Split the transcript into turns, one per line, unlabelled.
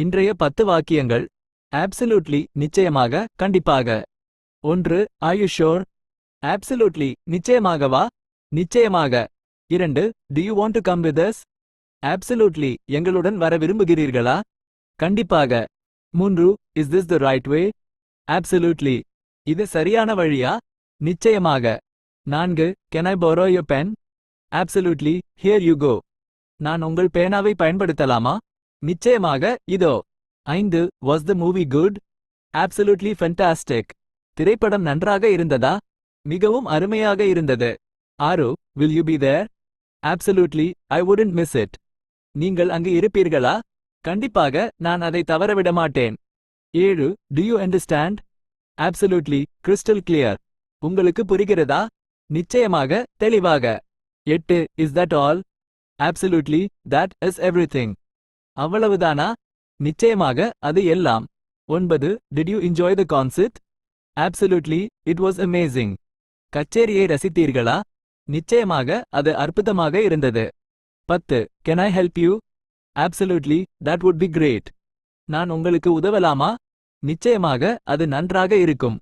இன்றைய 10 வாக்கியங்கள். Absolutely நிச்சயமாக, கண்டிப்பாக. 1. Are you sure? Absolutely நிச்சயமாகவா? நிச்சயமாக. 2. Do you want to come with us? Absolutely எங்களுடன் வர விரும்புகிறீர்களா? கண்டிப்பாக. 3. Is this the right way? Absolutely இது சரியான வழியா? நிச்சயமாக. 4. Can I borrow your pen? Absolutely here you go. நான் உங்கள் பேனாவை பயன்படுத்தலாமா? நிச்சயமாக, இதோ. 5. Was the movie good? Absolutely fantastic. திரைப்படம் நன்றாக இருந்ததா? மிகவும் அருமையாக இருந்தது. 6. Will you be there? Absolutely I wouldn't miss it. நீங்கள் அங்கு இருப்பீர்களா? கண்டிப்பாக, நான் அதை தவறவிட மாட்டேன். 7. Do you understand? Absolutely crystal clear. உங்களுக்கு புரிகிறதா? நிச்சயமாக, தெளிவாக. 8. Is that all? Absolutely that is everything. அவ்வளவுதானா? நிச்சயமாக, அது எல்லாம். 9. Did you enjoy the concert? Absolutely it was amazing. கச்சேரியை ரசித்தீர்களா? நிச்சயமாக, அது அற்புதமாக இருந்தது. 10. Can I help you? Absolutely that would be great. நான் உங்களுக்கு உதவலாமா? நிச்சயமாக, அது நன்றாக இருக்கும்.